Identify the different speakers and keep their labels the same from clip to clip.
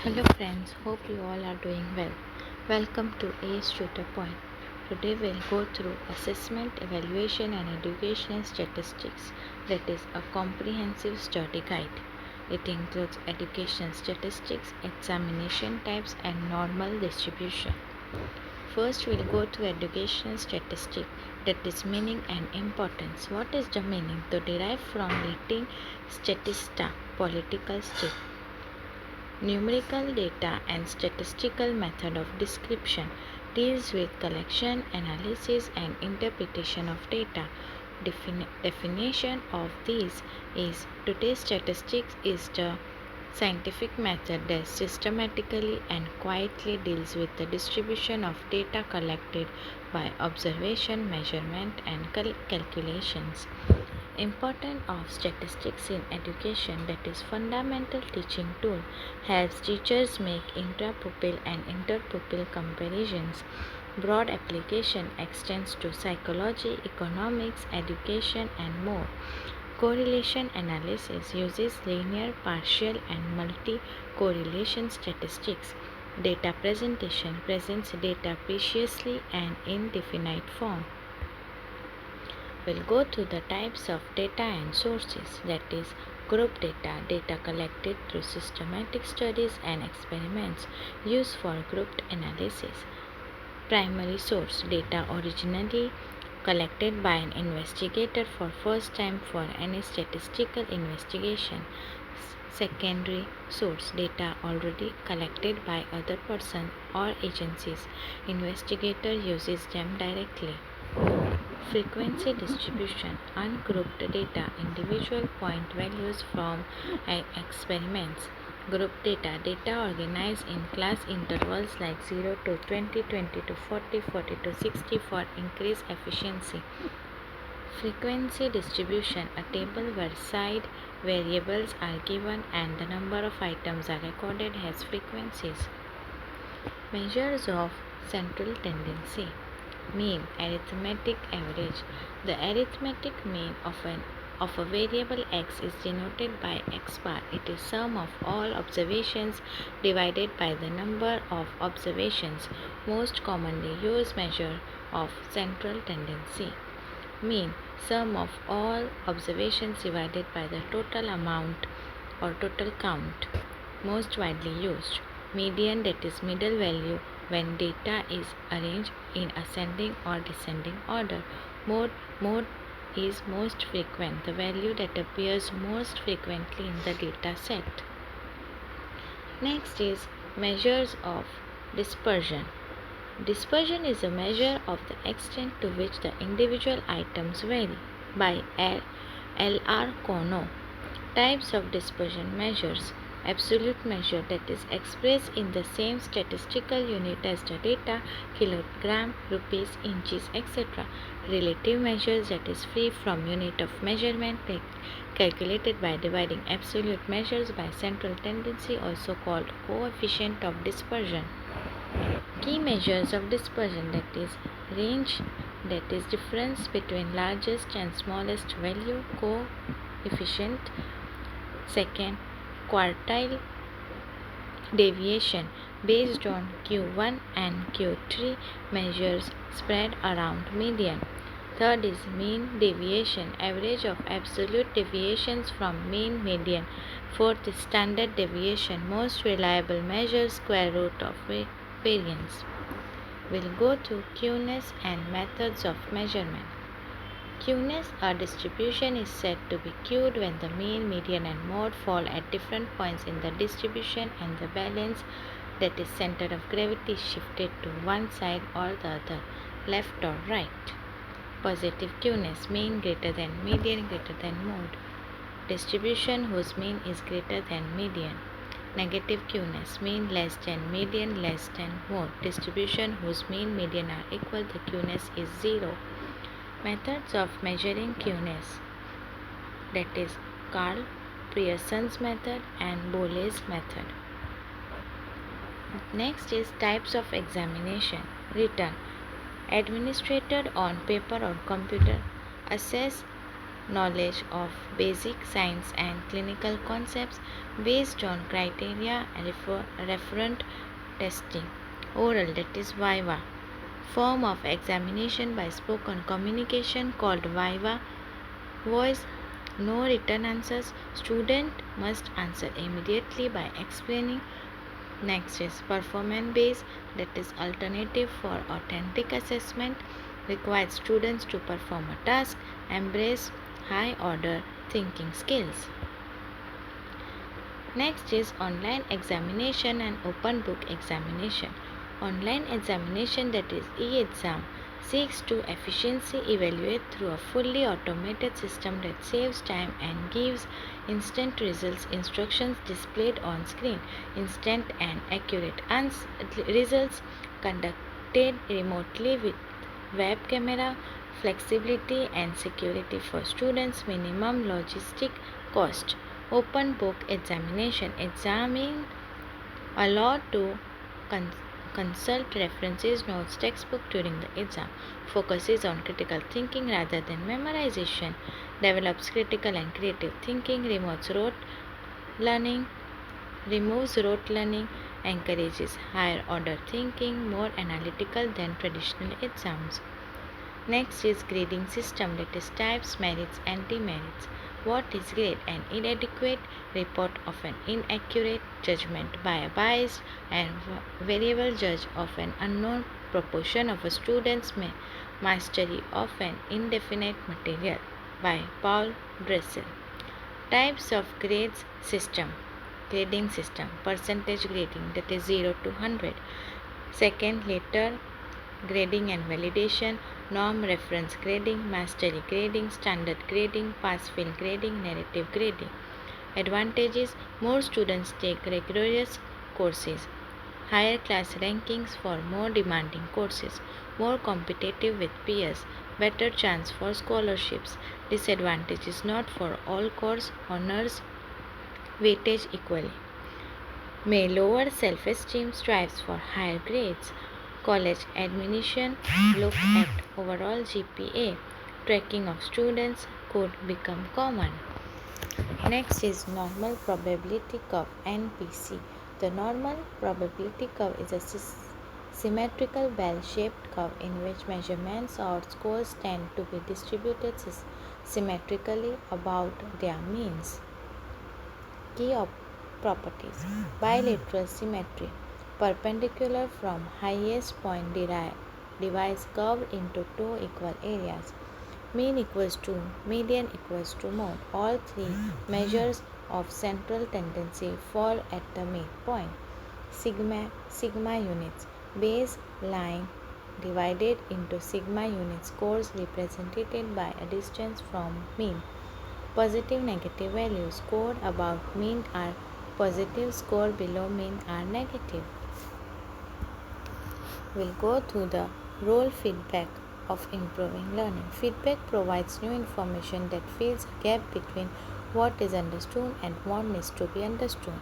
Speaker 1: Hello friends, hope you all are doing well. Welcome to ACE Tutor Point. Today we'll go through assessment, evaluation and educational statistics, that is a comprehensive study guide. It includes education statistics, examination types and normal distribution. First we'll go to educational statistic, that is meaning and importance. What is the meaning? To derive from Latin statista, political state. Numerical data and statistical method of description deals with collection, analysis and interpretation of data. Definition of these is today's statistics is the scientific method that systematically and quietly deals with the distribution of data collected by observation, measurement and calculations. Importance of statistics in education, that is fundamental teaching tool, helps teachers make intra-pupil and inter-pupil comparisons. Broad application extends to psychology, economics, education and more. Correlation analysis uses linear, partial and multi-correlation statistics. Data presentation presents data preciously and in definite form. We'll go to the types of data and sources, that is group data, data collected through systematic studies and experiments used for grouped analysis. Primary source, data originally collected by an investigator for first time for any statistical investigation. Secondary source, data already collected by other person or agencies. Investigator uses them directly. Frequency distribution, ungrouped data, individual point values from experiments. Group data, data organized in class intervals like 0 to 20, 20 to 40, 40 to 60 for increased efficiency. Frequency distribution, a table where side variables are given and the number of items are recorded has frequencies. Measures of central tendency. Mean, arithmetic average. The arithmetic mean of a variable x is denoted by x bar. It is sum of all observations divided by the number of observations. Most commonly used measure of central tendency. Mean, sum of all observations divided by the total amount or total count. Most widely used. Median, that is middle value when data is arranged in ascending or descending order. Mode is most frequent, the value that appears most frequently in the data set. Next is measures of dispersion. Dispersion is a measure of the extent to which the individual items vary by L.R. Kono. Types of dispersion measures. Absolute measure, that is expressed in the same statistical unit as the data, kilogram, rupees, inches, etc. Relative measures, that is free from unit of measurement, calculated by dividing absolute measures by central tendency, also called coefficient of dispersion. Key measures of dispersion, that is range, that is difference between largest and smallest value, coefficient. Second, quartile. Deviation, based on Q1 and Q3, measures spread around median. Third is mean deviation, average of absolute deviations from mean median. Fourth is standard deviation, most reliable measure square root of variance. We'll go to Skewness and methods of measurement. Skewness, a distribution is said to be skewed when the mean, median and mode fall at different points in the distribution and the balance, that is center of gravity, is shifted to one side or the other, left or right. Positive skewness, mean greater than median greater than mode. Distribution whose mean is greater than median. Negative skewness, mean less than median less than mode. Distribution whose mean, median are equal, the skewness is 0. Methods of measuring skewness, that is Carl Pearson's method and Boley's method. Next is types of examination. Written, administered on paper or computer. Assess knowledge of basic science and clinical concepts based on criteria and referent testing. Oral, that is viva, form of examination by spoken communication called viva. Voice, no written answers. Student must answer immediately by explaining. Next is performance based, that is alternative for authentic assessment, requires students to perform a task, embrace high order thinking skills. Next is online examination and open book examination. Online examination, that is e-exam, seeks to efficiently evaluate through a fully automated system that saves time and gives instant results. Instructions displayed on screen, instant and accurate results conducted remotely with web camera, flexibility and security for students, minimum logistic cost. Open book examination, examine allowed to consult references, notes, textbook during the exam, focuses on critical thinking rather than memorization, develops critical and creative thinking, learning, removes rote learning, encourages higher order thinking, more analytical than traditional exams. Next is grading system, that is types, merits and demerits. What is grade? An inadequate report of an inaccurate judgment by a biased and variable judge of an unknown proportion of a student's mastery of an indefinite material by Paul Dressel. Types of grades system. Grading system, percentage grading, that is 0 to 100. Second, letter grading and validation, norm reference grading, mastery grading, standard grading, pass fail grading, narrative grading. Advantages: more students take rigorous courses, higher class rankings for more demanding courses, more competitive with peers, better chance for scholarships. Disadvantages: not for all course honors weightage equally, may lower self esteem, strives for higher grades. College admission, look at overall GPA. Tracking of students could become common. Next is normal probability curve, NPC. The normal probability curve is a symmetrical bell-shaped curve in which measurements or scores tend to be distributed symmetrically about their means. Key properties: bilateral symmetry, perpendicular from highest point divides curve into two equal areas. Mean equals to median equals to mode. All three measures of central tendency fall at the midpoint. Sigma units, base line divided into sigma unit scores represented by a distance from mean. Positive negative values scored above mean are positive, score below mean are negative. We'll go through the role feedback of improving learning. Feedback provides new information that fills a gap between what is understood and what needs to be understood.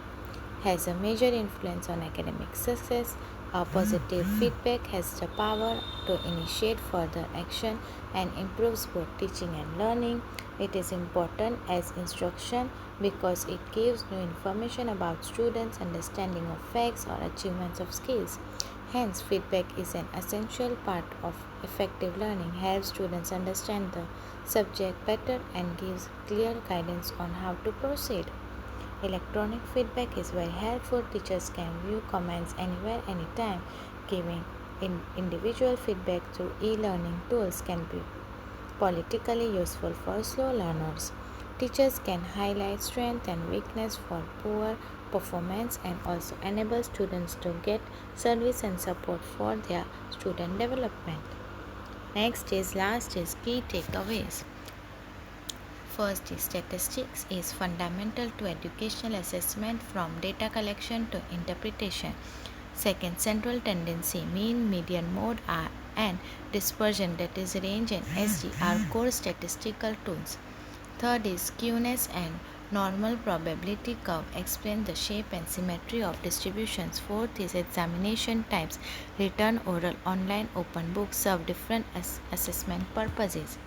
Speaker 1: Has a major influence on academic success. A positive feedback has the power to initiate further action and improves both teaching and learning. It is important as instruction because it gives new information about students' understanding of facts or achievements of skills. Hence, feedback is an essential part of effective learning, helps students understand the subject better and gives clear guidance on how to proceed. Electronic feedback is very helpful. Teachers can view comments anywhere, anytime. Giving individual feedback through e-learning tools can be politically useful for slow learners. Teachers can highlight strength and weakness for poor performance and also enable students to get service and support for their student development. Last is key takeaways. First is statistics is fundamental to educational assessment from data collection to interpretation. Second, central tendency, mean, median, mode and dispersion, that is range and SG, are core statistical tools. Third is skewness and normal probability curve, explain the shape and symmetry of distributions. Fourth is examination types, written, oral, online, open book serve different assessment purposes.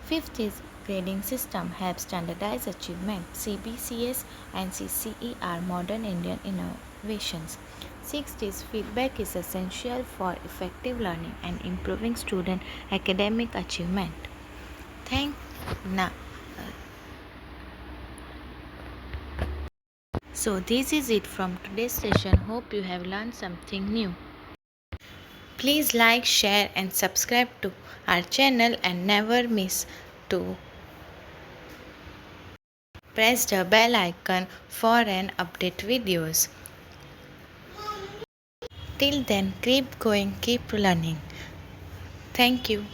Speaker 1: Fifth is grading system helps standardize achievement. CBCS and CCE are modern Indian innovations. 6 is feedback is essential for effective learning and improving student academic achievement. Thank now. So this is it from today's session. Hope you have learned something new. Please like, share and subscribe to our channel and never miss to press the bell icon for an update videos. Till then, keep going, keep learning. Thank you.